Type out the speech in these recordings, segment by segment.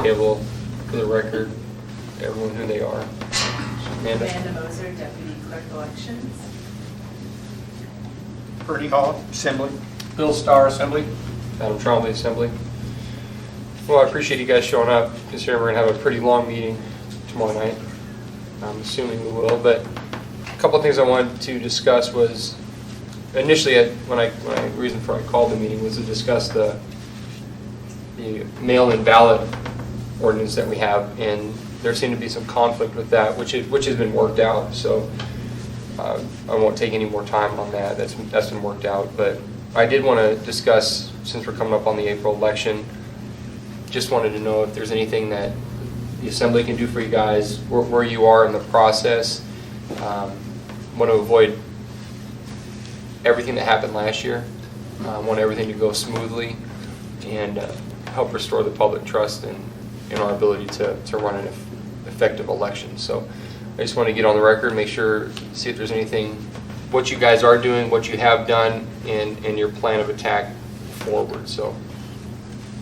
payable for the record, everyone who they are. Amanda? Amanda Moser, Deputy Clerk Elections. Bertie Hall, Assembly. Bill Starr, Assembly. Adam Trombley, Assembly. Well, I appreciate you guys showing up, considering we're going to have a pretty long meeting tomorrow night. I'm assuming we will, but a couple of things I wanted to discuss was, initially, reason for I called the meeting was to discuss the mail-in ballot ordinance that we have, and there seemed to be some conflict with that, which has been worked out. So I won't take any more time on that. That's been worked out. But I did want to discuss, since we're coming up on the April election, just wanted to know if there's anything that the Assembly can do for you guys, where you are in the process. Want to avoid everything that happened last year. Want everything to go smoothly and help restore the public trust in our ability to run an effective election. So I just want to get on the record, make sure, see if there's anything, what you guys are doing, what you have done, and your plan of attack forward. So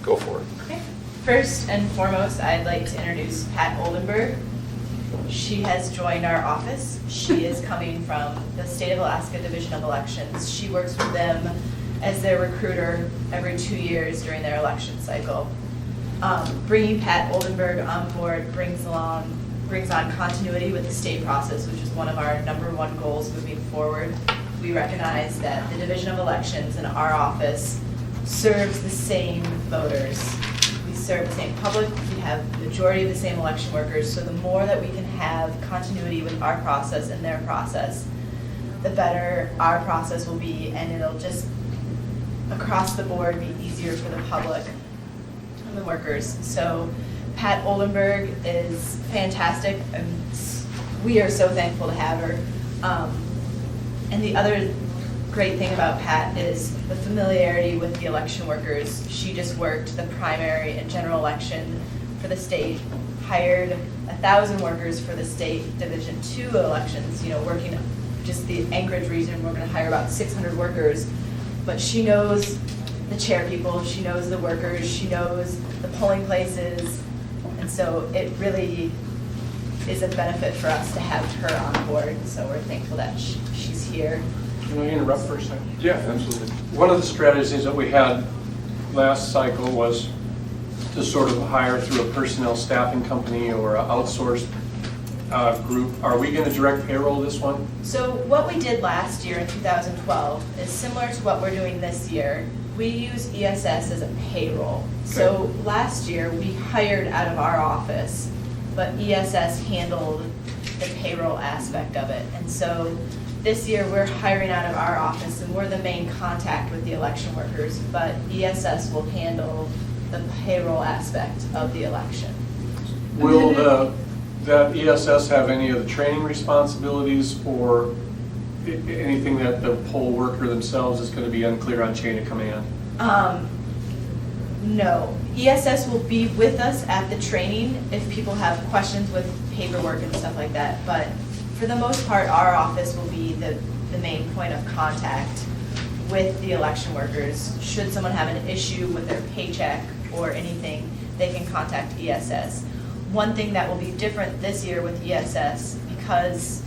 go for it. Okay. First and foremost, I'd like to introduce Pat Oldenburg. She has joined our office. She is coming from the State of Alaska Division of Elections. She works with them as their recruiter every 2 years during their election cycle. Bringing Pat Oldenburg on board brings on continuity with the state process, which is one of our #1 goals moving forward. We recognize that the Division of Elections in our office serves the same voters. We serve the same public, we have the majority of the same election workers, so the more that we can have continuity with our process and their process, the better our process will be, and it'll just across the board be easier for the public and the workers. So Pat Oldenburg is fantastic, and we are so thankful to have her. And the other great thing about Pat is the familiarity with the election workers. She just worked the primary and general election for the state, hired 1,000 workers for the state Division II elections, working just the Anchorage region. We're going to hire about 600 workers, but she knows the chair people, she knows the workers, she knows the polling places, and so it really is a benefit for us to have her on board. So we're thankful that she's here. Can I interrupt for a second? Yeah, absolutely. One of the strategies that we had last cycle was to sort of hire through a personnel staffing company or an outsourced group. Are we going to direct payroll this one? So what we did last year in 2012 is similar to what we're doing this year. We use ESS as a payroll. So last year we hired out of our office, but ESS handled the payroll aspect of it. And so this year we're hiring out of our office, and we're the main contact with the election workers, but ESS will handle the payroll aspect of the election. Will that ESS have any of the training responsibilities, or anything that the poll worker themselves is going to be unclear on chain of command? No. ESS will be with us at the training if people have questions with paperwork and stuff like that, but for the most part, our office will be the main point of contact with the election workers. Should someone have an issue with their paycheck or anything, they can contact ESS. One thing that will be different this year with ESS, because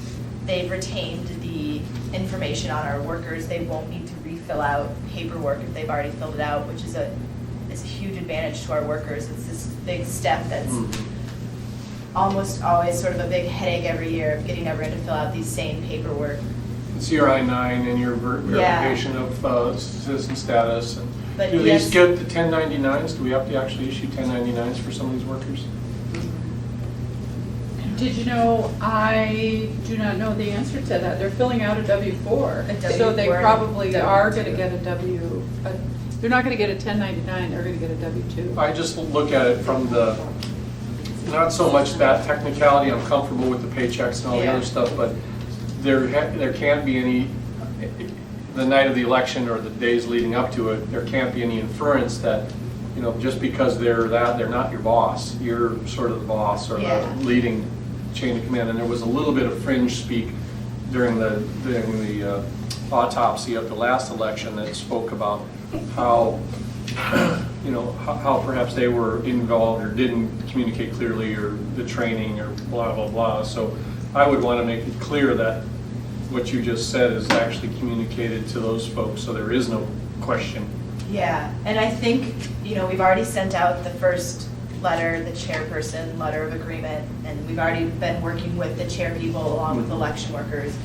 they've retained the information on our workers, they won't need to refill out paperwork if they've already filled it out, which is a huge advantage to our workers. It's this big step that's almost always sort of a big headache every year of getting everyone to fill out these same paperwork. It's your I-9 and your verification of citizen status. And But do yes. these get the 1099s? Do we have to actually issue 1099s for some of these workers? Did you know, I do not know the answer to that. They're filling out a W-4. So they W-4 probably are going to W-2. get they're not going to get a 1099, they're going to get a W-2. I just look at it from the, not so much that technicality, I'm comfortable with the paychecks and all the Yeah. other stuff, but there can't be any, the night of the election or the days leading up to it, there can't be any inference that, just because they're not your boss, you're sort of the boss or Yeah. the leading chain of command. And there was a little bit of fringe speak during the autopsy of the last election that spoke about how you know, how perhaps they were involved or didn't communicate clearly, or the training, or blah, blah, blah. So I would want to make it clear that what you just said is actually communicated to those folks, so there is no question. Yeah, and I think, you know, we've already sent out the first letter, the chairperson letter of agreement, and we've already been working with the chair people along with election workers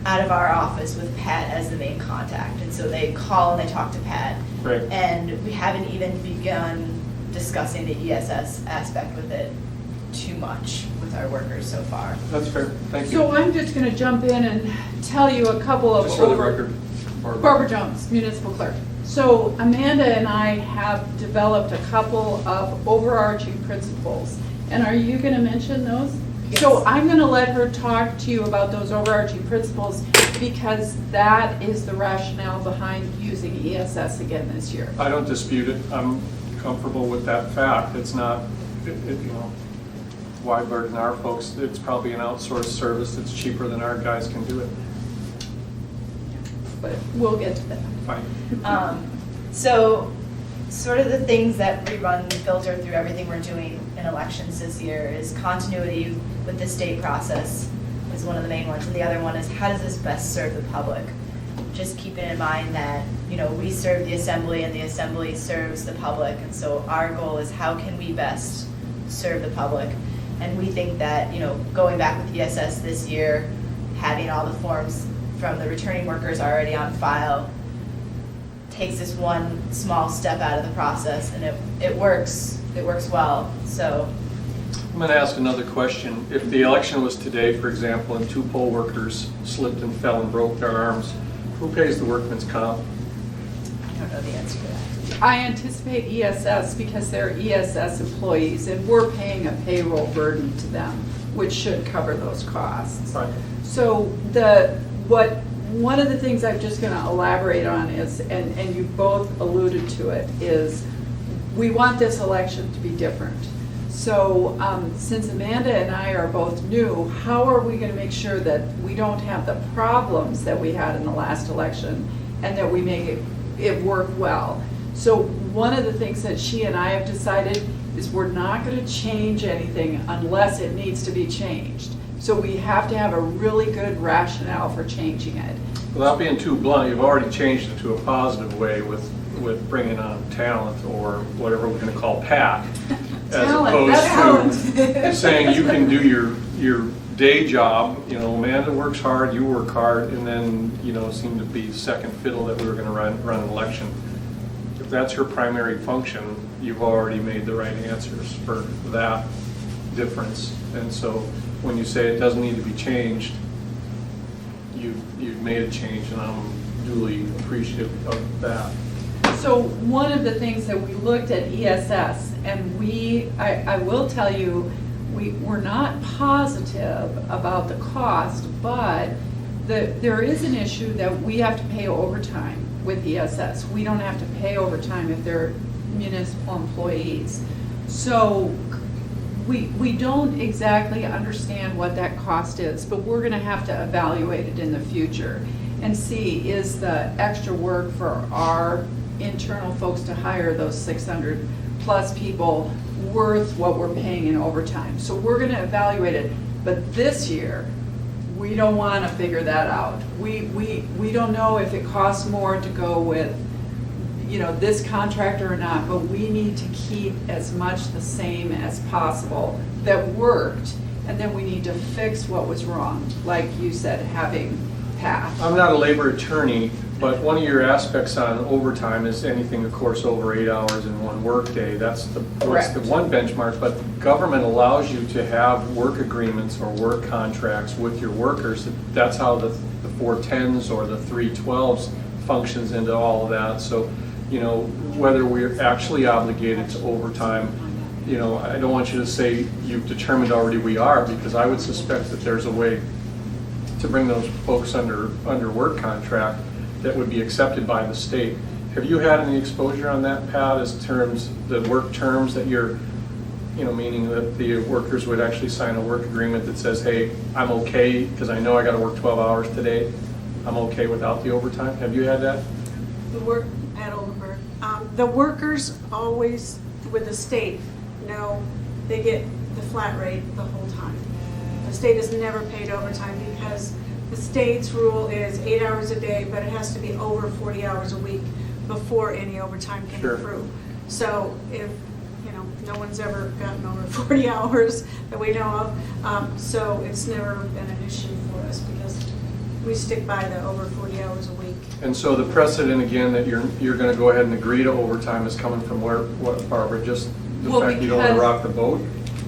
out of our office with Pat as the main contact. And so they call and they talk to Pat. Right. And we haven't even begun discussing the ESS aspect with it too much with our workers so far. That's fair, thank you. So I'm just gonna jump in and tell you a couple of. Just for the record, Barbara Jones, municipal clerk. So Amanda and I have developed a couple of overarching principles. And are you gonna mention those? Yes. So I'm gonna let her talk to you about those overarching principles because that is the rationale behind using ESS again this year. I don't dispute it. I'm comfortable with that fact. It's not, you know, why burden our folks? It's probably an outsourced service that's cheaper than our guys can do it. But we'll get to that. Fine. So sort of the things that we run filter through everything we're doing in elections this year is continuity with the state process is one of the main ones. And the other one is how does this best serve the public? Just keeping in mind that, you know, we serve the assembly and the assembly serves the public. And so our goal is how can we best serve the public? And we think that, you know, going back with ESS this year, having all the forms from the returning workers already on file takes this one small step out of the process, and it works well. So I'm going to ask another question. If the election was today, for example, and 2 poll workers slipped and fell and broke their arms, who pays the workman's comp? I don't know the answer to that. I anticipate ESS because they're ESS employees and we're paying a payroll burden to them, which should cover those costs. Right. So one of the things I'm just going to elaborate on is, and you both alluded to it, is we want this election to be different. So since Amanda and I are both new, how are we going to make sure that we don't have the problems that we had in the last election and that we make it work well? So one of the things that she and I have decided is we're not going to change anything unless it needs to be changed. So we have to have a really good rationale for changing it. Without being too blunt, you've already changed it to a positive way with bringing on talent, or whatever we're going to call PAC, as opposed to saying you can do your day job. You know, Amanda works hard, you work hard, and then, you know, seem to be second fiddle that we were going to run an election. If that's her primary function, you've already made the right answers for that difference. And so when you say it doesn't need to be changed, you've made a change, and I'm duly appreciative of that. So one of the things that we looked at ESS, and I will tell you, we're not positive about the cost, but there is an issue that we have to pay overtime with ESS. We don't have to pay overtime if they're municipal employees. So we don't exactly understand what that cost is, but we're going to have to evaluate it in the future and see, is the extra work for our internal folks to hire those 600 plus people worth what we're paying in overtime. So we're going to evaluate it, but this year we don't want to figure that out. We don't know if it costs more to go with, you know, this contractor or not, but we need to keep as much the same as possible that worked, and then we need to fix what was wrong, like you said, having Pat. I'm not a labor attorney, but one of your aspects on overtime is anything, of course, over 8 hours in one workday. That's the one benchmark, but government allows you to have work agreements or work contracts with your workers. That's how the 410s or the 312s functions into all of that. So, you know, whether we're actually obligated to overtime, you know, I don't want you to say you've determined already we are, because I would suspect that there's a way to bring those folks under work contract that would be accepted by the state. Have you had any exposure on that, Pat, as terms, the work terms that you're, you know, meaning that the workers would actually sign a work agreement that says, hey, I'm okay, because I know I got to work 12 hours today, I'm okay without the overtime? Have you had that? The work at Oldenburg. The workers always, with the state, know they get the flat rate the whole time. The state has never paid overtime because the state's rule is 8 hours a day, but it has to be over 40 hours a week before any overtime can Sure. accrue. So if, no one's ever gotten over 40 hours that we know of, so it's never been an issue for us because we stick by the over 40 hours a week. And so the precedent, again, that you're going to go ahead and agree to overtime is coming from where, what, Barbara, just the Well, fact you don't want to because- rock the boat?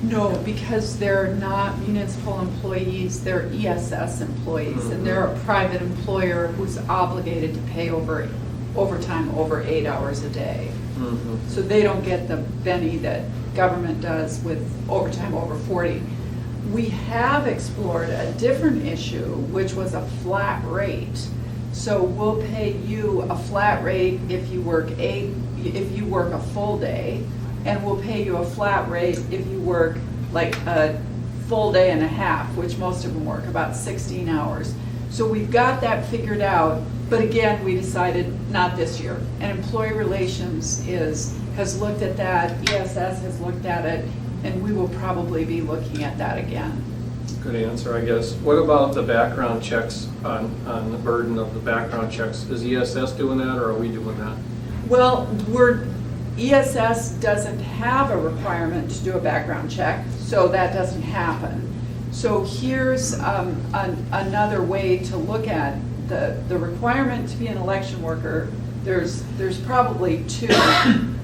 No, because they're not municipal employees, they're ESS employees, and they're a private employer who's obligated to pay overtime over 8 hours a day. Mhm. So they don't get the benny that government does with overtime over 40. We have explored a different issue, which was a flat rate. So we'll pay you a flat rate if you work a full day, and we'll pay you a flat rate if you work like a full day and a half, which most of them work, about 16 hours. So we've got that figured out, but again, we decided not this year. And Employee Relations has looked at that, ESS has looked at it, and we will probably be looking at that again. Good answer, I guess. What about the background checks, on the burden of the background checks? Is ESS doing that, or are we doing that? Well, ESS doesn't have a requirement to do a background check, so that doesn't happen. So here's another way to look at the requirement to be an election worker. There's probably two,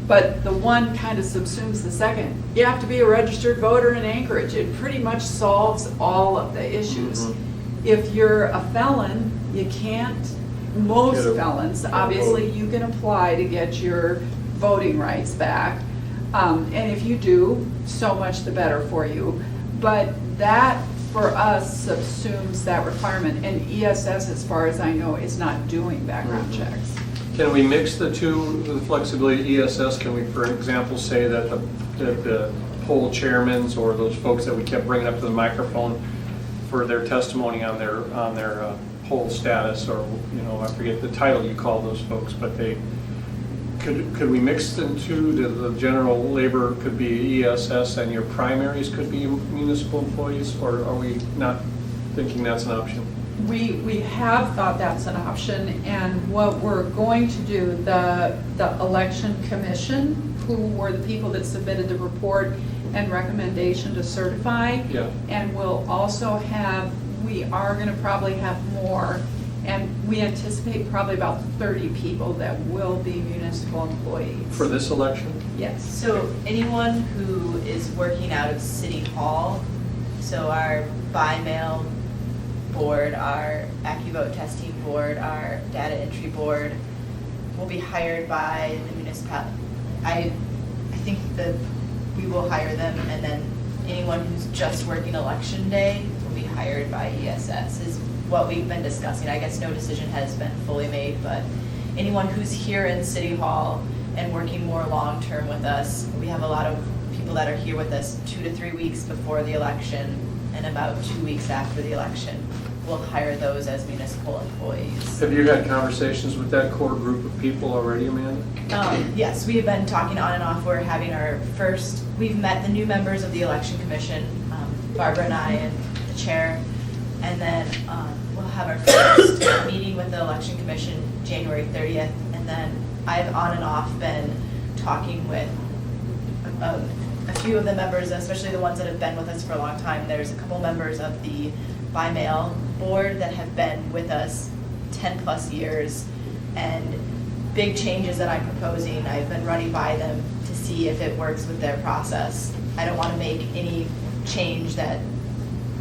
but the one kind of subsumes the second. You have to be a registered voter in Anchorage. It pretty much solves all of the issues. Mhm. If you're a felon, you can't, most Get a- felons, obviously, you can apply to get your voting rights back. And if you do, so much the better for you. But that, for us, subsumes that requirement. And ESS, as far as I know, is not doing background Mhm. checks. Can we mix the two, the flexibility ESS? Can we, for example, say that the poll chairmans or those folks that we kept bringing up to the microphone for their testimony on their poll status, or, I forget the title you call those folks, but could we mix the two? The general labor could be ESS and your primaries could be municipal employees, or are we not thinking that's an option? We have thought that's an option, and what we're going to do, the election commission, who were the people that submitted the report and recommendation to certify. Yeah. And we'll also we are gonna probably have more, and we anticipate probably about 30 people that will be municipal employees. For this election? Yes. So anyone who is working out of City Hall, so our by-mail board, our AccuVote testing board, our data entry board, will be hired by the municipality. I think that we will hire them, and then anyone who's just working election day will be hired by ESS, is what we've been discussing. I guess no decision has been fully made, but anyone who's here in City Hall and working more long-term with us, we have a lot of people that are here with us 2 to 3 weeks before the election and about 2 weeks after the election. We'll hire those as municipal employees. Have you had conversations with that core group of people already, Amanda? Yes, we have been talking on and off. We're having we've met the new members of the election commission, Barbara and I and the chair, and then we'll have our first meeting with the election commission January 30th, and then I've on and off been talking with a few of the members, especially the ones that have been with us for a long time. There's a couple members of the by mail board that have been with us 10 plus years, and big changes that I'm proposing, I've been running by them to see if it works with their process. I don't want to make any change that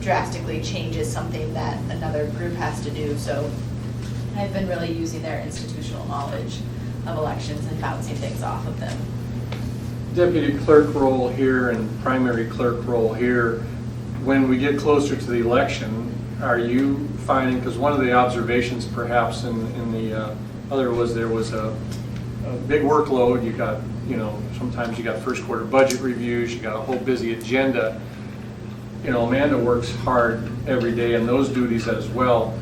drastically changes something that another group has to do, so I've been really using their institutional knowledge of elections and bouncing things off of them. Deputy clerk role here and primary clerk role here, when we get closer to the election, are you finding, because one of the observations perhaps in the other was there was a big workload, you got, sometimes you got first quarter budget reviews, you got a whole busy agenda. Amanda works hard every day in those duties as well.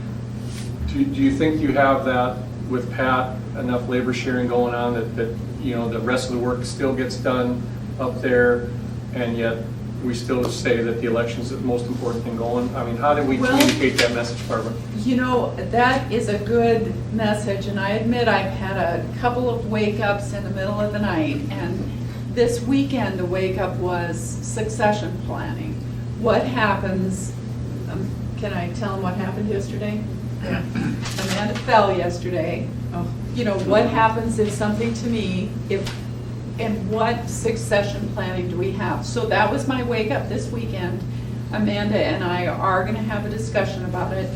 Do you think you have that with Pat, enough labor sharing going on that the rest of the work still gets done up there, and yet we still say that the election's the most important thing going? I mean, how do we Well- communicate that message, Barbara? That is a good message, and I admit I've had a couple of wake-ups in the middle of the night, and this weekend, the wake-up was succession planning. What happens, can I tell them what happened yesterday? Amanda fell yesterday. What happens if something to me, and what succession planning do we have? So that was my wake-up this weekend. Amanda and I are gonna have a discussion about it.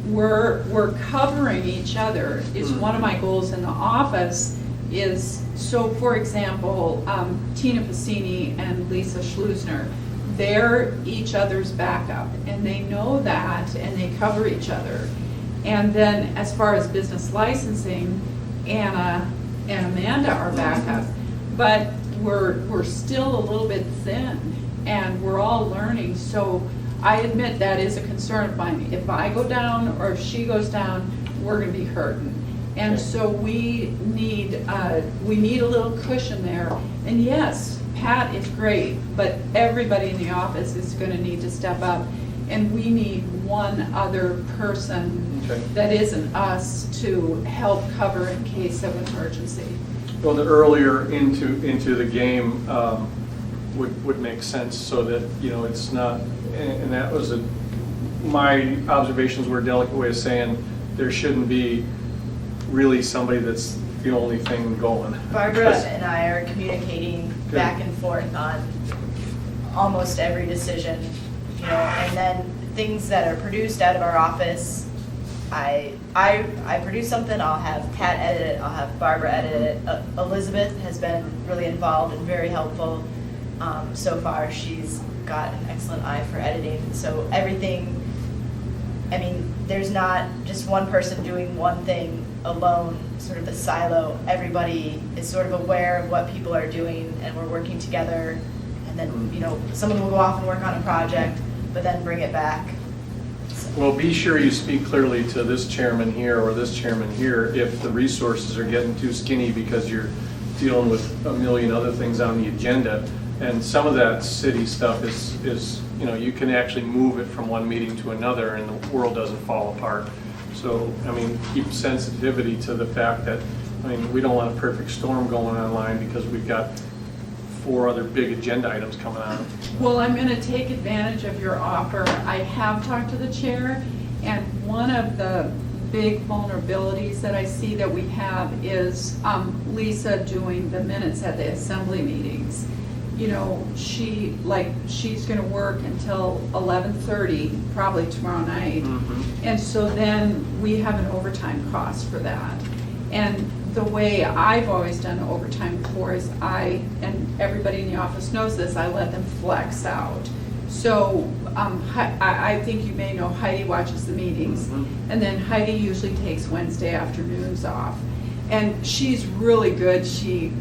We're covering each other, is one of my goals in the office is, so for example, Tina Passini and Lisa Schlusner, they're each other's backup, and they know that, and they cover each other. And then as far as business licensing, Anna and Amanda are backup, but we're still a little bit thin, and we're all learning, so I admit that is a concern of mine. If I go down or if she goes down, we're gonna be hurting. And so we need a little cushion there. And yes, Pat is great, but everybody in the office is gonna need to step up. And we need one other person Okay. that isn't us to help cover in case of emergency. Well, the earlier into the game would make sense, so that, it's not, and that was my observations were a delicate way of saying there shouldn't be really somebody that's the only thing going. Barbara and I are communicating Good. back and forth on almost every decision, and then things that are produced out of our office, I produce something, I'll have Pat edit it, I'll have Barbara edit it. Elizabeth has been really involved and very helpful so far. She's got an excellent eye for editing, so everything, there's not just one person doing one thing alone, sort of the silo. Everybody is sort of aware of what people are doing, and we're working together. And then, someone will go off and work on a project, but then bring it back. Well, be sure you speak clearly to this chairman here or this chairman here if the resources are getting too skinny because you're dealing with a million other things on the agenda. And some of that city stuff is you can actually move it from one meeting to another and the world doesn't fall apart. So, keep sensitivity to the fact that, we don't want a perfect storm going online because we've got 4 other big agenda items coming on. Well, I'm going to take advantage of your offer. I have talked to the chair, and one of the big vulnerabilities that I see that we have is Lisa doing the minutes at the assembly meetings. She's going to work until 11:30, probably tomorrow night. And so then we have an overtime cost for that. And the way I've always done overtime before is and everybody in the office knows this, I let them flex out. So I think you may know Heidi watches the meetings, and then Heidi usually takes Wednesday afternoons off. And she's really good. She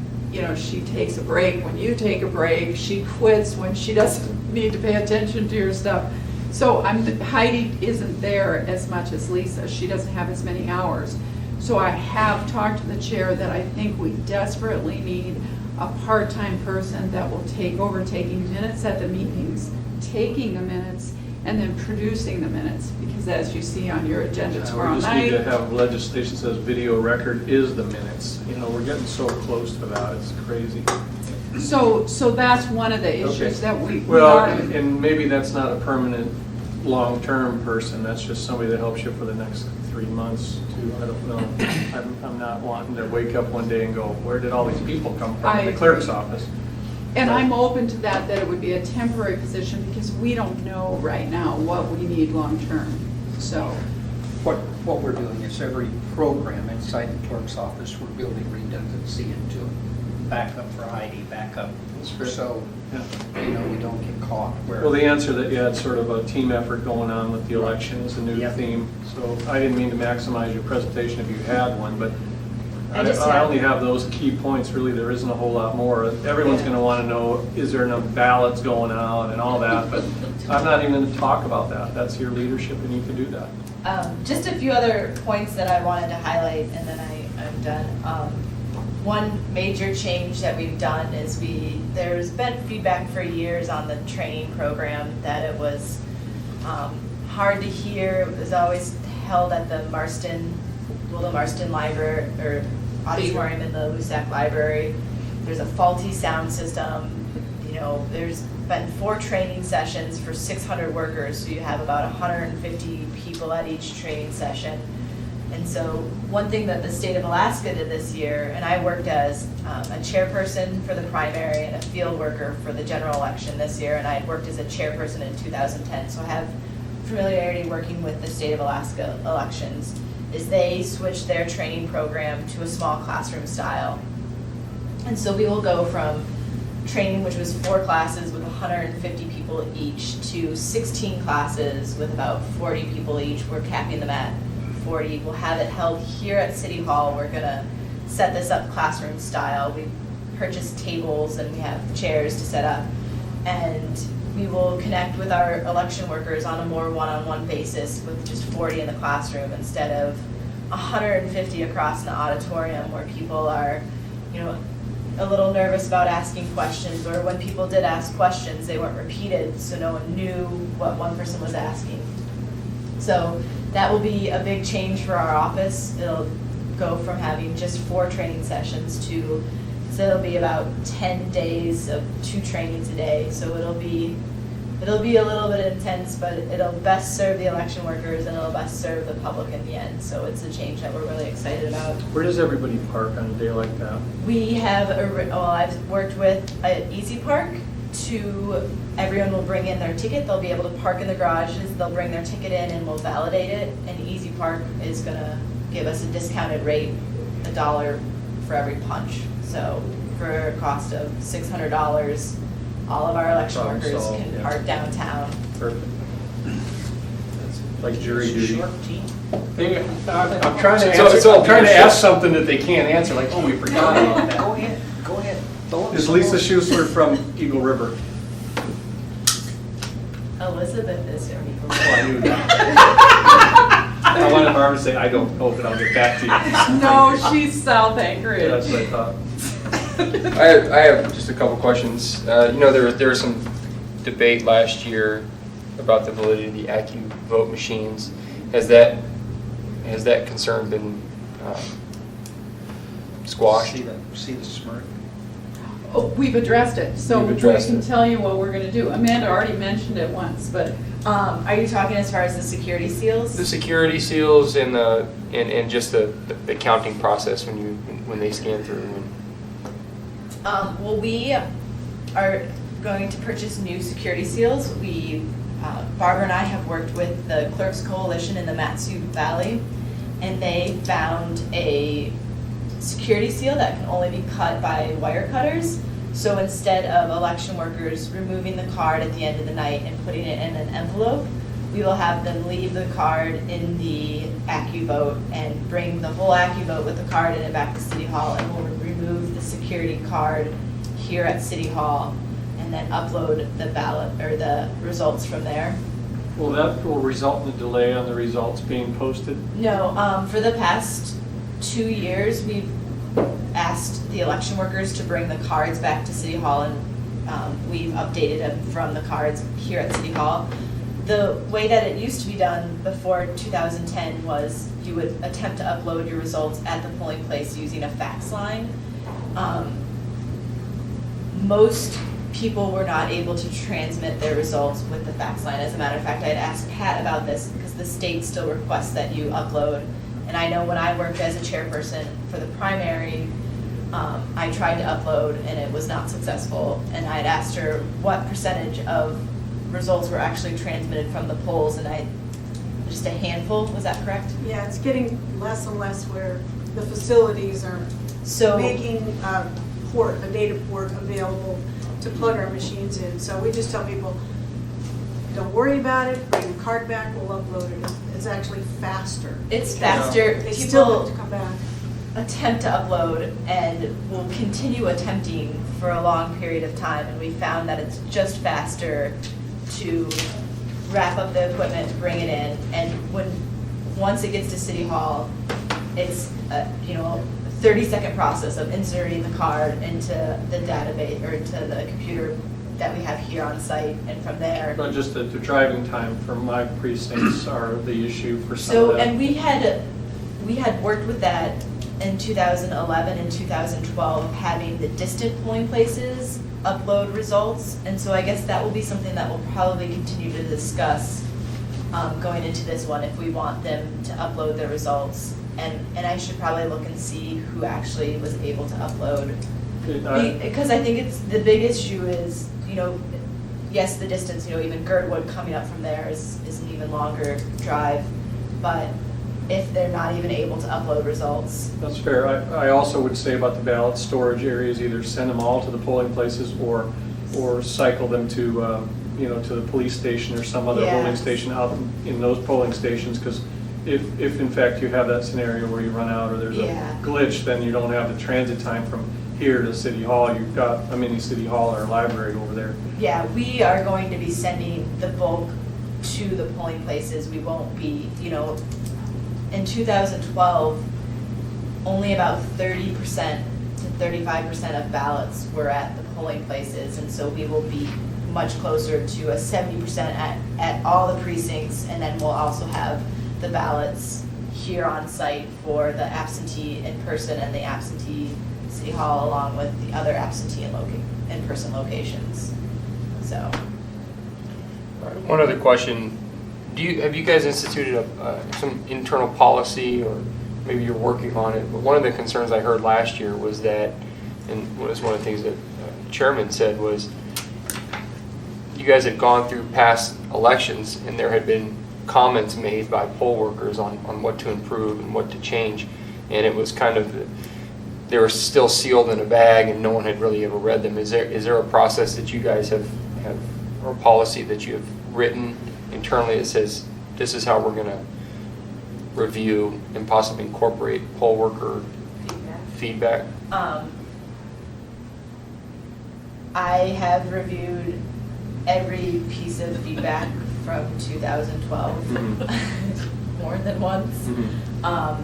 takes a break when you take a break. She quits when she doesn't need to pay attention to your stuff. So Heidi isn't there as much as Lisa. She doesn't have as many hours. So I have talked to the chair that I think we desperately need a part-time person that will take over taking minutes at the meetings, taking the minutes, and then producing the minutes. Because as you see on your agenda tomorrow We just need to night, have legislation that says video record is the minutes. We're getting so close to that, it's crazy. so that's one of the Okay. issues that we Well, are. and maybe that's not a permanent, long-term person, that's just somebody that helps you for the next 3 months too, I don't know. I'm not wanting to wake up one day and go, where did all these people come from in the clerk's office? And I'm open to that it would be a temporary position because we don't know right now what we need long-term, so. What we're doing is every program inside the clerk's office, we're building redundancy into it. Backup for Heidi, backup, so, Yeah. we don't get caught where. Well, the answer that you had sort of a team effort going on with the election is a new Yep. theme. So I didn't mean to maximize your presentation if you had one, but I I only have those key points, really, there isn't a whole lot more. Everyone's gonna wanna know, is there enough ballots going out and all that, but I'm not even gonna talk about that. That's your leadership and you can do that. Just a few other points that I wanted to highlight, and then I'm done. One major change that we've done is there's been feedback for years on the training program that it was hard to hear. It was always held at the Marston Library, or auditorium in the Lusac Library. There's a faulty sound system. There's been 4 training sessions for 600 workers, so you have about 150 people at each training session. And so one thing that the state of Alaska did this year, and I worked as a chairperson for the primary and a field worker for the general election this year, and I had worked as a chairperson in 2010, so I have familiarity working with the state of Alaska elections, is they switched their training program to a small classroom style. And so we will go from training, which was 4 classes with 150 people each, to 16 classes with about 40 people each. We're capping them at 40. We'll have it held here at City Hall. We're gonna set this up classroom style. We purchased tables and we have chairs to set up. And we will connect with our election workers on a more one-on-one basis with just 40 in the classroom instead of 150 across the auditorium, where people are, a little nervous about asking questions, or when people did ask questions, they weren't repeated, so no one knew what one person was asking. So that will be a big change for our office. It'll go from having just 4 training sessions to, so it'll be about 10 days of 2 trainings a day. So it'll be a little bit intense, but it'll best serve the election workers and it'll best serve the public in the end. So it's a change that we're really excited about. Where does everybody park on a day like that? We have, I've worked with Easy Park everyone will bring in their ticket. They'll be able to park in the garages. They'll bring their ticket in and we'll validate it. And Easy Park is gonna give us a discounted rate, $1 for every punch. So for a cost of $600, all of our election Problem workers solved, can yeah. park downtown. Perfect. Like jury duty. Short team. I'm trying to It's all- answer, it's all I'm trying to leadership. ask something that they can't answer, like, oh, we forgot about that. Go ahead. Throw it Is some Lisa more. Schuessler from Eagle River? Elizabeth is here. Oh, I knew that. I wanted Marvin to say, I don't know, but I'll get back to you. No, she's South Yeah, Anchorage. that's what I thought. I have just a couple questions. There was some debate last year about the validity of the AccuVote machines. Has that concern been squashed? See the smirk? Oh, we've addressed it, so We've we addressed can it. tell you what we're gonna do. Amanda already mentioned it once, but Are you talking as far as the security seals? The security seals and just the counting process when they scan through. Well, we are going to purchase new security seals. Barbara and I have worked with the Clerks Coalition in the Mat-Su Valley, and they found a security seal that can only be cut by wire cutters. So instead of election workers removing the card at the end of the night and putting it in an envelope, we will have them leave the card in the AccuVote and bring the whole AccuVote with the card in it back to City Hall, and we'll remove the security card here at City Hall and then upload the ballot or the results from there. Well, that will result in a delay on the results being posted. No, for the past 2 years, we've asked the election workers to bring the cards back to City Hall, and we've updated them from the cards here at City Hall. The way that it used to be done before 2010 was you would attempt to upload your results at the polling place using a fax line. Most people were not able to transmit their results with the fax line. As a matter of fact, I had asked Pat about this because the state still requests that you upload. And I know when I worked as a chairperson for the primary, I tried to upload and it was not successful. And I had asked her what percentage of results were actually transmitted from the polls, and just a handful, was that correct? Yeah, it's getting less and less where the facilities are So making a data port available to plug our machines in. So we just tell people, don't worry about it, bring the card back, we'll upload it. It's actually faster. it's faster. They still People have to come back. attempt to upload and will continue attempting for a long period of time, and we found that it's just faster to wrap up the equipment, bring it in, and once it gets to City Hall, it's 30-second process of inserting the card into the database or into the computer that we have here on site, and from there. Not just the driving time for my precincts are the issue for some So, of that. and we had worked with that in 2011 and 2012, having the distant polling places upload results. And so I guess that will be something that we'll probably continue to discuss going into this one, if we want them to upload their results. And I should probably look and see who actually was able to upload. Because I think it's, the big issue is, you know, yes, the distance, you know, even Girdwood coming up from there is an even longer drive. But if they're not even able to upload results. That's fair. I also would say about the ballot storage areas, either send them all to the polling places or cycle them to, you know, to the police station or some other Yeah. polling station out in those polling stations, because if in fact you have that scenario where you run out or there's Yeah. a glitch, then you don't have the transit time from here to City Hall. You've got a mini City Hall or library over there. Yeah, we are going to be sending the bulk to the polling places. We won't be, you know, in 2012, only about 30% to 35% of ballots were at the polling places. And so we will be much closer to a 70% at all the precincts. And then we'll also have the ballots here on site for the absentee in person and the absentee City Hall, along with the other absentee and in-person locations. So. All right, one other question. Have you guys instituted some internal policy, or maybe you're working on it? But one of the concerns I heard last year was that, and it was one of the things that Chairman said, was you guys had gone through past elections and there had been comments made by poll workers on what to improve and what to change. And it was kind of, they were still sealed in a bag and no one had really ever read them. Is there a process that you guys have or policy that you have written internally that says this is how we're going to review and possibly incorporate poll worker feedback? I have reviewed every piece of feedback from 2012 Mhm. more than once. Mhm.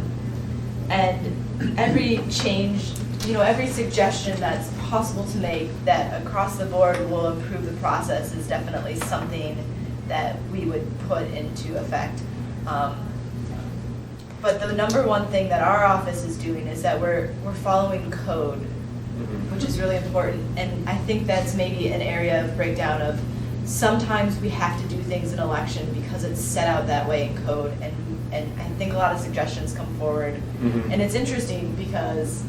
And every change, you know, every suggestion that's possible to make that across the board will improve the process is definitely something that we would put into effect. But the number one thing that our office is doing is that we're following code, which is really important. And I think that's maybe an area of breakdown of sometimes we have to do things in election because it's set out that way in code. And I think a lot of suggestions come forward. Mhm. And it's interesting because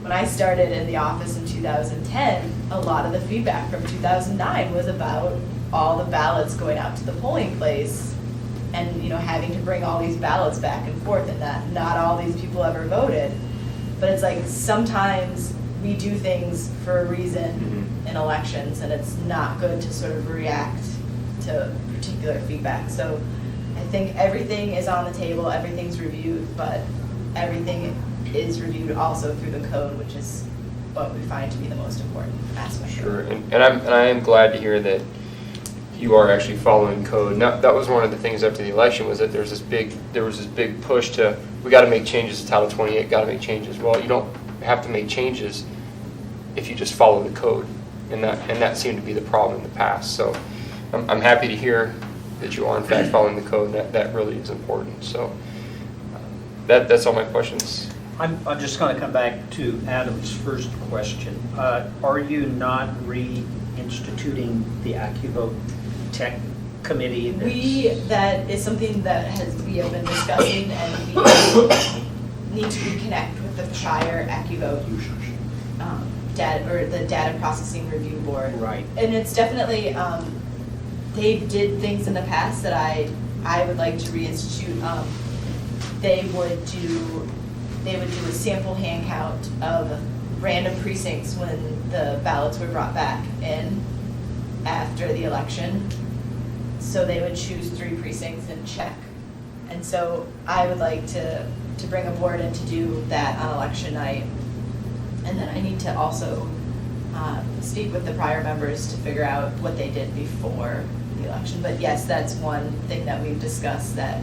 when I started in the office in 2010, a lot of the feedback from 2009 was about all the ballots going out to the polling place and, you know, having to bring all these ballots back and forth, and that not all these people ever voted. But it's like sometimes we do things for a reason in elections, and it's not good to sort of react to particular feedback. So I think everything is on the table, everything's reviewed, but everything is reviewed also through the code, which is what we find to be the most important aspect. Sure, and I am glad to hear that you are actually following code. Now, that was one of the things after the election, was that there was this big push to, we got to make changes to Title 28, got to make changes. Well, you don't have to make changes if you just follow the code, and that seemed to be the problem in the past. So I'm happy to hear that you are in fact following the code. That really is important. So that's all my questions. I'm just going to come back to Adam's first question. Are you not reinstituting the AccuVote Tech Committee? That is something that we have been discussing, and we need to reconnect with the prior AccuVote the Data Processing Review Board. Right. And it's definitely, they did things in the past that I would like to reinstitute. They would do a sample hand count of random precincts when the ballots were brought back in after the election. So they would choose 3 precincts and check. And so I would like to bring a board in to do that on election night. And then I need to also speak with the prior members to figure out what they did before the election. But yes, that's one thing that we've discussed, that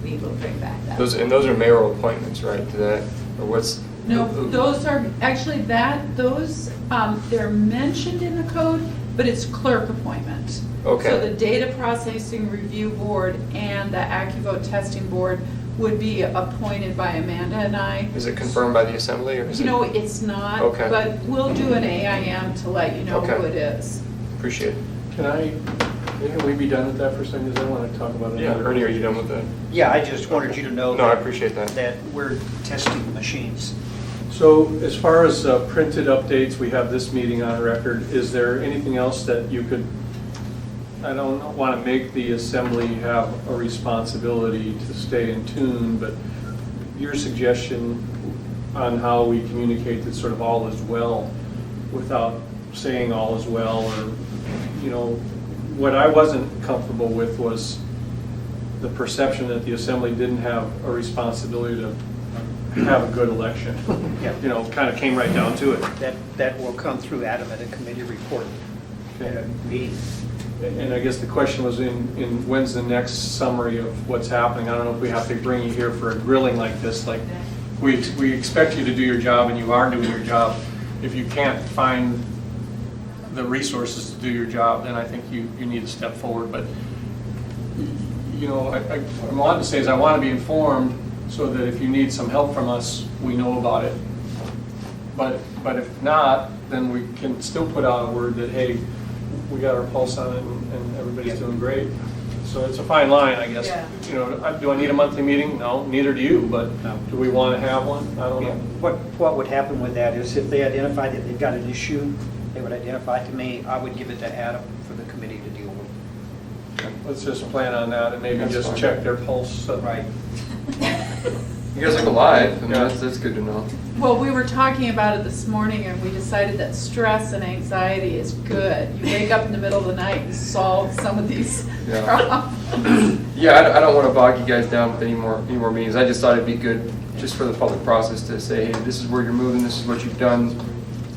we will bring back that. Those are mayoral appointments, right, to that, or what's? No, those are, actually they're mentioned in the code, but it's clerk appointment. Okay. So the Data Processing Review Board and the AccuVote Testing Board would be appointed by Amanda and I. Is it confirmed by the assembly, or is it? You know, it's not, Okay. but we'll do an AIM to let you know Okay. who it is. Appreciate it. Can we be done with that for a second? Because I want to talk about it. Yeah, Ernie, are you done with that? Yeah, I just wanted you to know. No, I appreciate that. That we're testing the machines. So as far as printed updates, we have this meeting on record. Is there anything else that you could, I don't want to make the assembly have a responsibility to stay in tune, but your suggestion on how we communicate that sort of all is well without saying all is well, or, you know, what I wasn't comfortable with was the perception that the assembly didn't have a responsibility to have a good election. Yeah. You know, kind of came right down to it. That will come through Adam at a committee report at a meeting. And I guess the question was in when's the next summary of what's happening? I don't know if we have to bring you here for a grilling like this, like, we expect you to do your job and you are doing your job. If you can't find the resources to do your job, then I think you need to step forward. But, you know, what I want to say is I want to be informed so that if you need some help from us, we know about it. But if not, then we can still put out a word that, hey, we got our pulse on it and everybody's doing great. So it's a fine line, I guess. Yeah. You know, do I need a monthly meeting? No, neither do you, but No. do we want to have one? I don't Yeah. know. What would happen with that is if they identify that they've got an issue, they would identify it to me, I would give it to Adam for the committee to deal with. Let's just plan on that and maybe That's just fine. check their pulse. Right. You guys look alive, and Yeah. that's good to know. Well, we were talking about it this morning and we decided that stress and anxiety is good. You wake up in the middle of the night and solve some of these Yeah. problems. Yeah, I don't want to bog you guys down with any more meetings. I just thought it'd be good, just for the public process, to say, hey, this is where you're moving, this is what you've done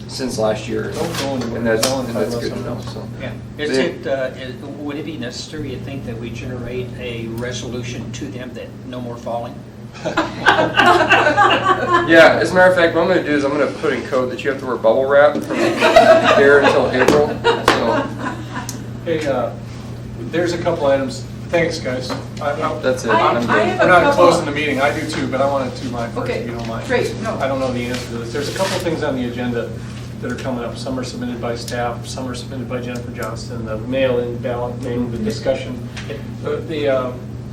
since last year. Don't go anywhere. And that's Don't good talk to about know, something so. Yeah. Would it be necessary, you think, that we generate a resolution to them that no more falling? Yeah, as a matter of fact, what I'm gonna do is I'm gonna put in code that you have to wear bubble wrap from here until April, so. Hey, there's a couple items. Thanks, guys. That's it. I I'm good. have a We're not couple- closing the meeting. I do too, but I wanted to mine first, Okay, if you don't mind. great, no. I don't know the answer to this. There's a couple of things on the agenda that are coming up. Some are submitted by staff, some are submitted by Jennifer Johnston, the mail-in ballot thing, the discussion.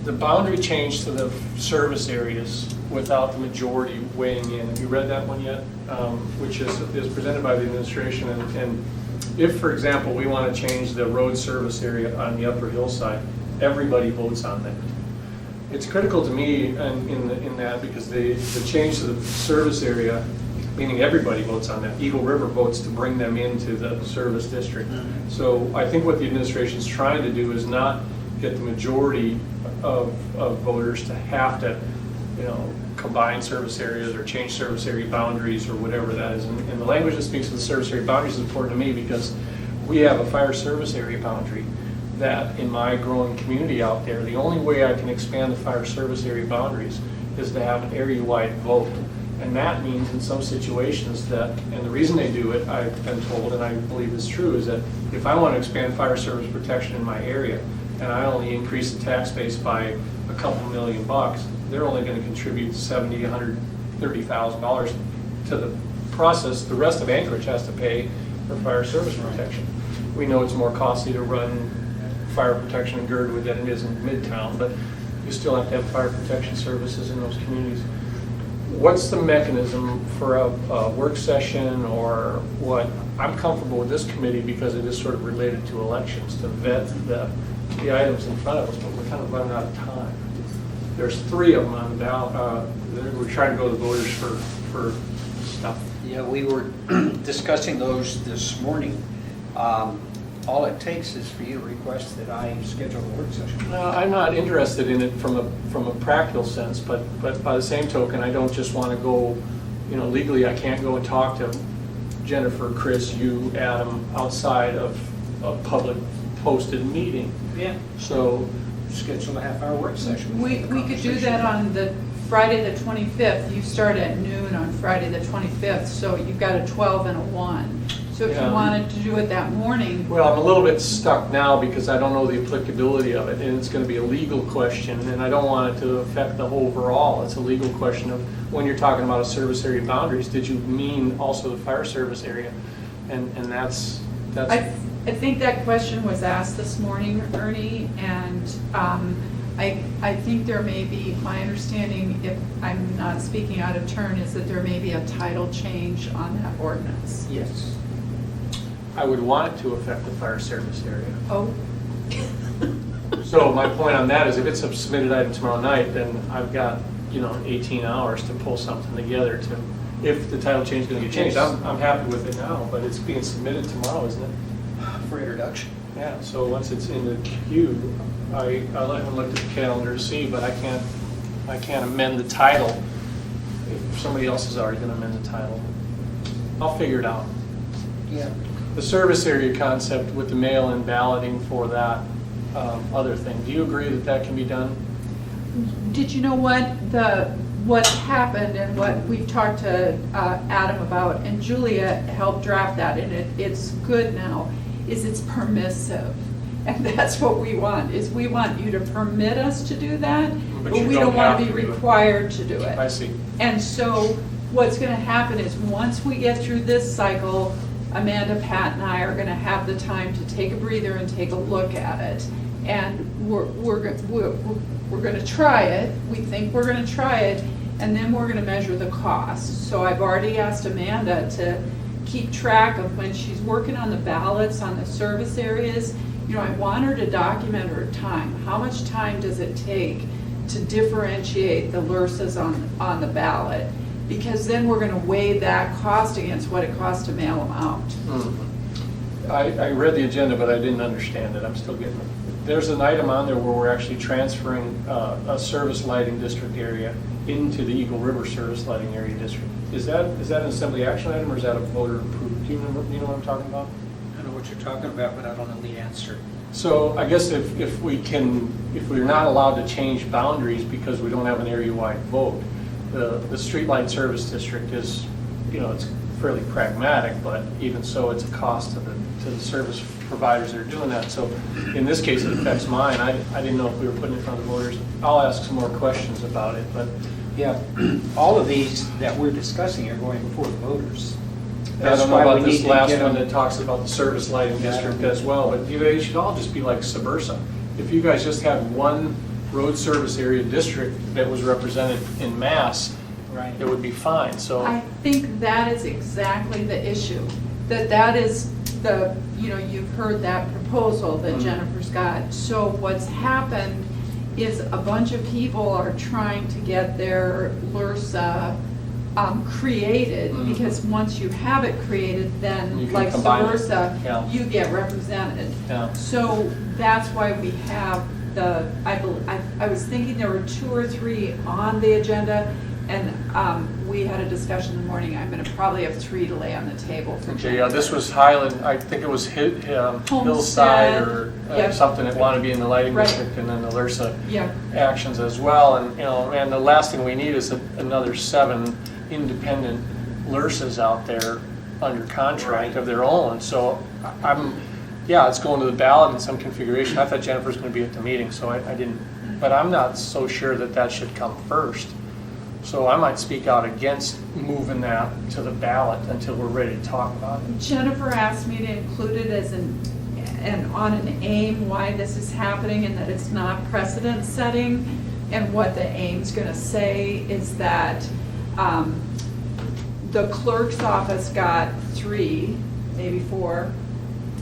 The boundary change to the service areas without the majority weighing in. Have you read that one yet? Which is presented by the administration. And if, for example, we want to change the road service area on the upper hillside, everybody votes on that. It's critical to me in that because the change to the service area, meaning everybody votes on that. Eagle River votes to bring them into the service district. So I think what the administration's trying to do is not get the majority of voters to have to, you know, combine service areas or change service area boundaries or whatever that is. And the language that speaks to the service area boundaries is important to me because we have a fire service area boundary that in my growing community out there, the only way I can expand the fire service area boundaries is to have an area-wide vote. And that means in some situations that, and the reason they do it, I've been told, and I believe is true, is that if I want to expand fire service protection in my area, and I only increase the tax base by a couple $1 million, they're only going to contribute $70,000, $130,000 to the process. The rest of Anchorage has to pay for fire service protection. We know it's more costly to run fire protection in Girdwood than it is in Midtown, but you still have to have fire protection services in those communities. What's the mechanism for a work session or what? I'm comfortable with this committee because it is sort of related to elections, to vet the items in front of us, but we're kind of running out of time. There's 3 of them on the ballot. We're trying to go to the voters for stuff. Yeah, we were discussing those this morning. All it takes is for you to request that I schedule a work session. I'm not interested in it from a practical sense, but by the same token, I don't just want to go, you know, legally I can't go and talk to Jennifer, Chris, you, Adam, outside of a public posted meeting. Yeah. So schedule a half-hour work session. We could do that on the Friday the 25th. You start at noon on Friday the 25th, so you've got a 12 and a 1. So if Yeah. you wanted to do it that morning, Well, I'm a little bit stuck now because I don't know the applicability of it, and it's gonna be a legal question, and I don't want it to affect the overall. It's a legal question of, when you're talking about a service area boundaries, did you mean also the fire service area? And that's, I think that question was asked this morning, Ernie, and I think there may be, my understanding, if I'm not speaking out of turn, is that there may be a title change on that ordinance. Yes. I would want it to affect the fire service area. Oh, So my point on that is if it's a submitted item tomorrow night, then I've got, 18 hours to pull something together to, if the title change is going to get changed. I'm happy with it now, but it's being submitted tomorrow, isn't it? For introduction. Yeah, so once it's in the queue, I let him look at the calendar to see, but I can't amend the title if somebody else is already going to amend the title. I'll figure it out. Yeah. The service area concept with the mail-in balloting for that other thing, do you agree that that can be done? did you know what happened and what we've talked to Adam about, and Julia helped draft that, and it's good now, is it's permissive. And that's what we want, is we want you to permit us to do that, But but you we don't don't want to have be to do it. required to do it. I see. And so what's going to happen is, once we get through this cycle, Amanda, Pat, and I are going to have the time to take a breather and take a look at it. And we're going to try it. We think we're going to try it, and then we're going to measure the cost. So I've already asked Amanda to keep track of, when she's working on the ballots on the service areas, I want her to document her time. How much time does it take to differentiate the LRSAs on the ballot? Because then we're gonna weigh that cost against what it costs to mail them out. I read the agenda, but I didn't understand it. I'm still getting it. There's an item on there where we're actually transferring a service lighting district area into the Eagle River Service Lighting Area District. Is that an assembly action item, or is that a voter approved? Do you know what I'm talking about? I know what you're talking about, but I don't know the answer. So I guess if we're not allowed to change boundaries because we don't have an area-wide vote, the streetlight service district is, it's fairly pragmatic, but even so, it's a cost to the service providers that are doing that. So in this case, it affects mine. I didn't know if we were putting it in front of the voters. I'll ask some more questions about it, but. Yeah, all of these that we're discussing are going before the voters. I That's don't know why about we this need to last get one them- that talks about the service lighting Yeah, I district don't- as well, but they should all just be like Subursa. If you guys just had one road service area district that was represented in mass, Right. it would be fine, so. I think that is exactly the issue, that is you've heard that proposal that Mhm. Jennifer's got. So what's happened is a bunch of people are trying to get their LRSA created, Mhm. because once you have it created, then, You can like combine it. Subursa, Yeah. you get represented. Yeah. So that's why we have I was thinking there were 2 or 3 on the agenda, and we had a discussion in the morning. I'm going to probably have 3 to lay on the table for Okay, yeah, this was Highland, I think it was Hillside or Yep. something that wanted to be in the lighting Right. district, and then the LRSA Yeah, actions as well. And, and the last thing we need is another 7 independent LRSAs out there under contract of their own. So it's going to the ballot in some configuration. I thought Jennifer's going to be at the meeting, so I didn't, but I'm not so sure that should come first. So I might speak out against moving that to the ballot until we're ready to talk about it. Jennifer asked me to include it as on an aim, why this is happening, and that it's not precedent setting. And what the aim's going to say is that the clerk's office got 3, maybe 4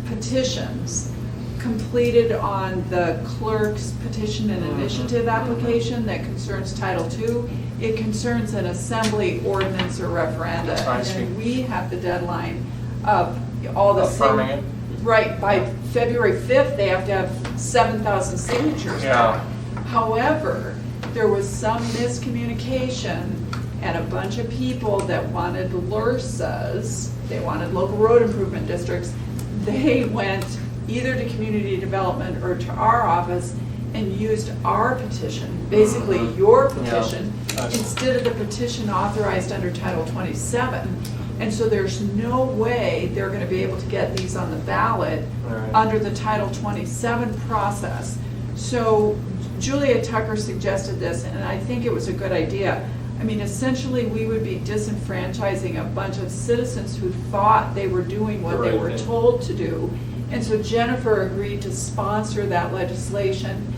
petitions completed on the clerk's petition and initiative application that concerns Title II. It concerns an assembly ordinance or referenda. I And see. then we have the deadline of all the. Affirming it? Right, by February 5th, they have to have 7,000 signatures. Yeah. However, there was some miscommunication, and a bunch of people that wanted LRSAs, they wanted local road improvement districts, they went either to community development or to our office and used our petition, basically your petition, Yeah. instead of the petition authorized under Title 27. And so there's no way they're gonna be able to get these on the ballot Right. under the Title 27 process. So Julia Tucker suggested this, and I think it was a good idea. I mean, essentially, we would be disenfranchising a bunch of citizens who thought they were doing what they Right. were told to do. And so Jennifer agreed to sponsor that legislation.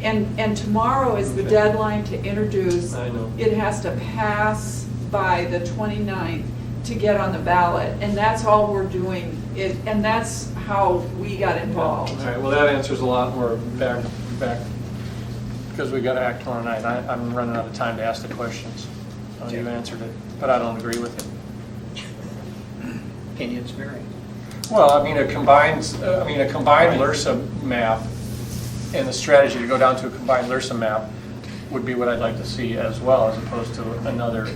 And tomorrow is the Okay. deadline to introduce. I know. It has to pass by the 29th to get on the ballot, and that's all we're doing. And that's how we got involved. All right, well, that answers a lot more back, because we got to act tomorrow night. I'm running out of time to ask the questions. You answered it, but I don't agree with it. Opinions vary. Well, I mean, a combined LRSA map and the strategy to go down to a combined LRSA map would be what I'd like to see as well, as opposed to another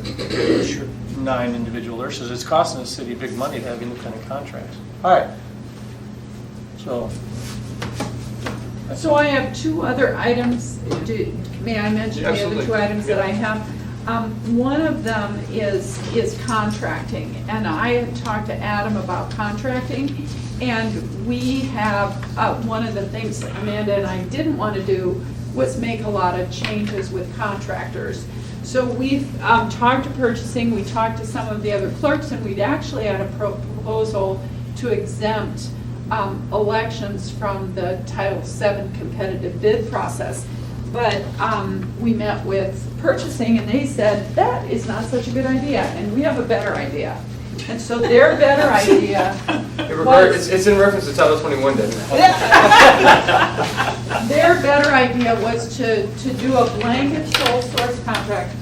9 individual LRSAs. It's costing the city big money to have independent contracts. All right. So. So I have 2 other items. May I mention the other Absolutely. 2 items that Yeah. I have? One of them is contracting, and I had talked to Adam about contracting, and we have, one of the things that Amanda and I didn't want to do was make a lot of changes with contractors. So we've talked to purchasing, we talked to some of the other clerks, and we'd actually had a proposal to exempt elections from the Title VII competitive bid process. But we met with purchasing, and they said, that is not such a good idea, and we have a better idea. And so their better idea was, It's in reference to Title 21, then. their better idea was to do a blanket sole source contract.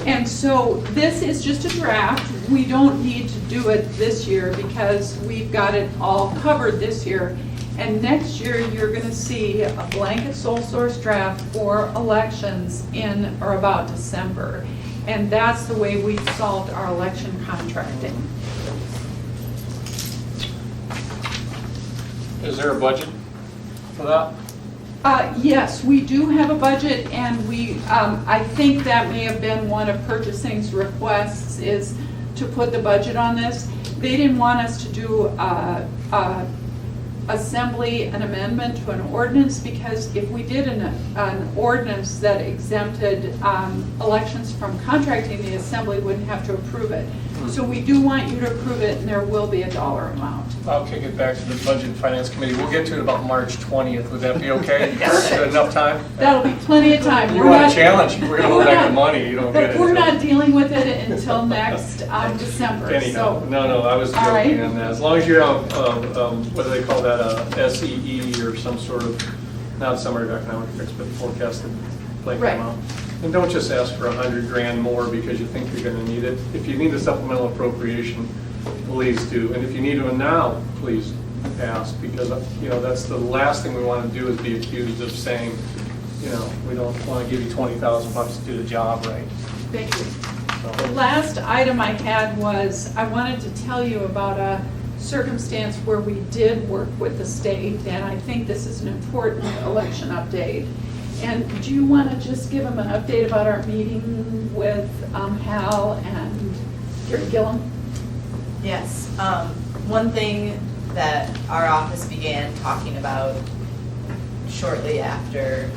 And so this is just a draft. We don't need to do it this year because we've got it all covered this year. And next year, you're gonna see a blanket sole source draft for elections in or about December. And that's the way we solved our election contracting. Is there a budget for that? Yes, we do have a budget, and I think that may have been one of purchasing's requests, is to put the budget on this. They didn't want us to do an amendment to an ordinance, because if we did an ordinance that exempted elections from contracting, the assembly wouldn't have to approve it. So we do want you to approve it, and there will be a dollar amount. I'll kick it back to the Budget and Finance Committee. We'll get to it about March 20th. Would that be okay? Is that enough time? That'll be plenty of time. You We're want not- to challenge, we're going to hold we're back the not- money, you don't get it. But we're not dealing with it until next December, Anyhow, so. no, I was All right. joking on that. As long as you have, what do they call that, SEE or some sort of, not summary of economic effects, but forecasted blanket Right. amount. And don't just ask for $100,000 more because you think you're going to need it. If you need a supplemental appropriation, please do. And if you need one now, please ask, because, that's the last thing we want to do, is be accused of saying, we don't want to give you $20,000 to do the job right. Thank you. So- The last item I had was, I wanted to tell you about a circumstance where we did work with the state, and I think this is an important election update. And do you want to just give them an update about our meeting with Hal and Gary Gillum? Yes, one thing that our office began talking about shortly after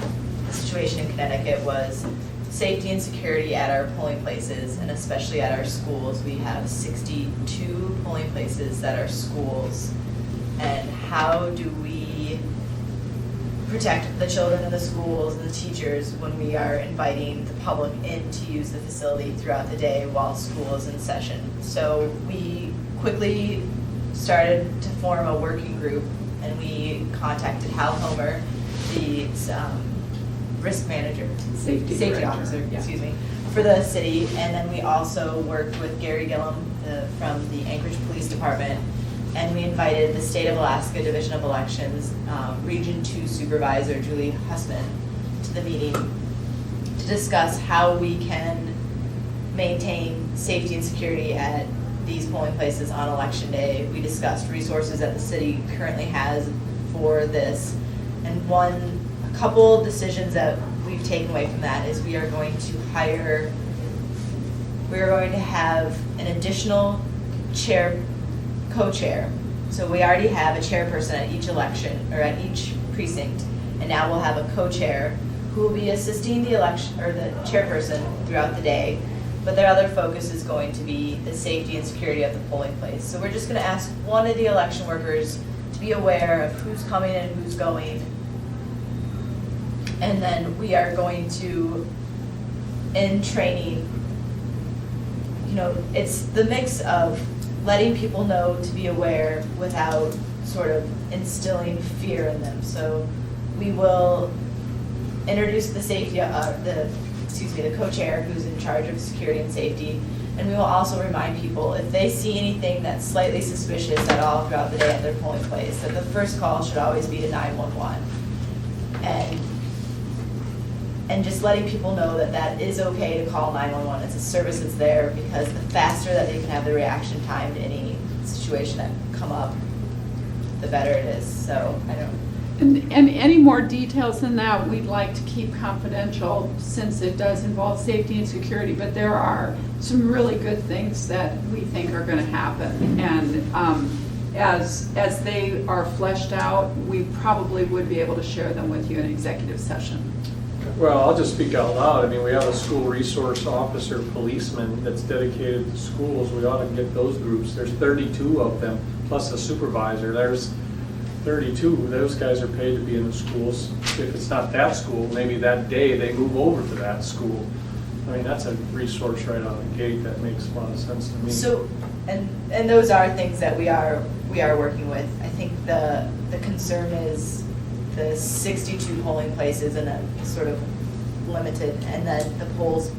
the situation in Connecticut was safety and security at our polling places, and especially at our schools. We have 62 polling places that are schools. And how do we protect the children in the schools and the teachers when we are inviting the public in to use the facility throughout the day while school is in session? So we quickly started to form a working group, and we contacted Hal Homer, the risk manager, Safety director, officer, yeah. excuse me, for the city. And then we also worked with Gary Gillum from the Anchorage Police Department, and we invited the State of Alaska Division of Elections, Region 2 Supervisor Julie Hussman, to the meeting to discuss how we can maintain safety and security at these polling places on election day. We discussed resources that the city currently has for this, and one couple decisions that we've taken away from that is we are going to have an additional co-chair. So we already have a chairperson at each election, or at each precinct, and now we'll have a co-chair who will be assisting the election, or the chairperson throughout the day, but their other focus is going to be the safety and security of the polling place. So we're just gonna ask one of the election workers to be aware of who's coming and who's going. And then we are going to, in training, it's the mix of letting people know to be aware without sort of instilling fear in them. So we will introduce the co-chair who's in charge of security and safety, and we will also remind people if they see anything that's slightly suspicious at all throughout the day at their polling place, that the first call should always be to 911. And just letting people know that that is okay to call 911. It's a service that's there, because the faster that they can have the reaction time to any situation that come up, the better it is. So I don't. And any more details than that, we'd like to keep confidential, since it does involve safety and security, but there are some really good things that we think are gonna happen. And as they are fleshed out, we probably would be able to share them with you in executive session. Well, I'll just speak out loud. I mean, we have a school resource officer policeman that's dedicated to schools. We ought to get those groups. There's 32 of them, plus a supervisor. There's 32. Those guys are paid to be in the schools. If it's not that school, maybe that day they move over to that school. I mean, that's a resource right out of the gate that makes a lot of sense to me. So, and those are things that we are working with. I think the concern is the 62 polling places and then sort of limited, and then the polls,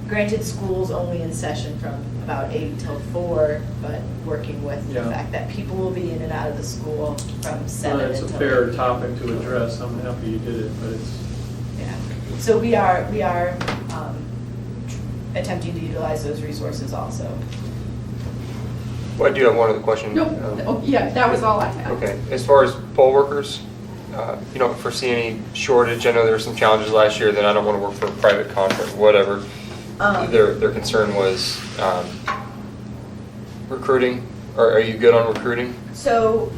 granted, schools only in session from about 8 until 4, but working with the Yeah. fact that people will be in and out of the school from 7 Well, until it's a fair 8. topic to address. I'm happy you did it, but it's, Yeah. So we are attempting to utilize those resources also. Well, I do have one other question. No, yeah, that was all I had. Okay, as far as poll workers, you don't foresee any shortage? I know there were some challenges last year that I don't want to work for a private contract, whatever. Their concern was recruiting. Are you good on recruiting? So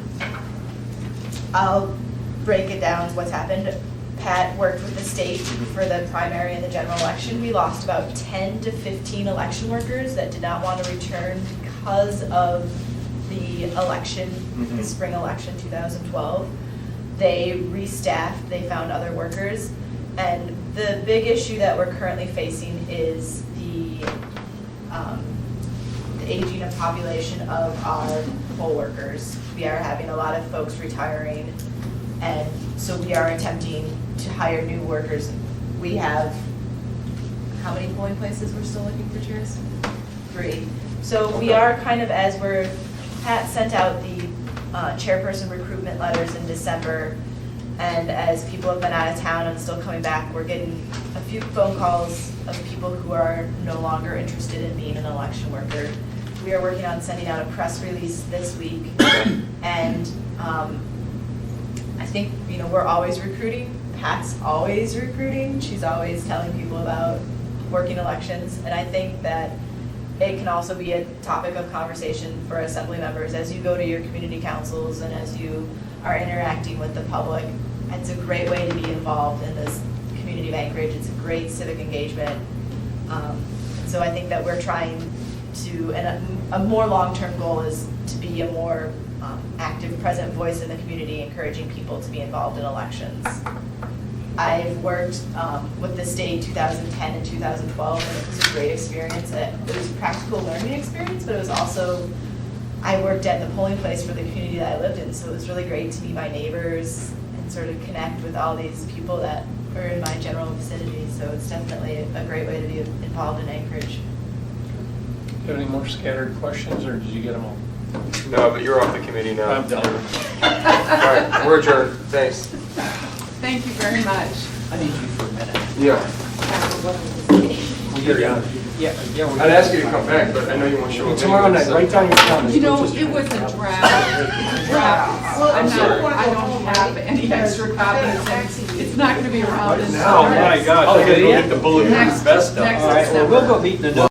I'll break it down what's happened. Pat worked with the state for the primary and the general election. We lost about 10 to 15 election workers that did not want to return because of the election, the spring election 2012. They restaffed, they found other workers. And the big issue that we're currently facing is the aging of population of our poll workers. We are having a lot of folks retiring, and so we are attempting to hire new workers. We have, how many polling places we're still looking for chairs? 3. So we are kind of, Pat sent out the chairperson recruitment letters in December, and as people have been out of town and still coming back, we're getting a few phone calls of people who are no longer interested in being an election worker. We are working on sending out a press release this week, and I think, we're always recruiting. Pat's always recruiting. She's always telling people about working elections, and I think that it can also be a topic of conversation for assembly members as you go to your community councils and as you are interacting with the public. It's a great way to be involved in this community of Anchorage. It's a great civic engagement. So I think that we're trying to, and a more long-term goal is to be a more active, present voice in the community, encouraging people to be involved in elections. I've worked with the state 2010 and 2012, and it was a great experience. It was a practical learning experience, but it was also, I worked at the polling place for the community that I lived in, so it was really great to meet my neighbors and sort of connect with all these people that are in my general vicinity. So it's definitely a great way to be involved in Anchorage. do you have any more scattered questions, or did you get them all? No, but you're off the committee now. I'm done. All right, we're adjourned. Thanks. Thank you very much. I need you for a minute. Yeah. Yeah. Yeah. I'd ask you to come back, but I know you won't show up. Tomorrow anyway, night, so- write down your comments. You know, it was a draft. I'm not, I don't have any extra copies, and it's not gonna be around this. now, Oh, my gosh. I'll go get the bulletproof Next- vest up. next- All right, well, we'll go beat the dust.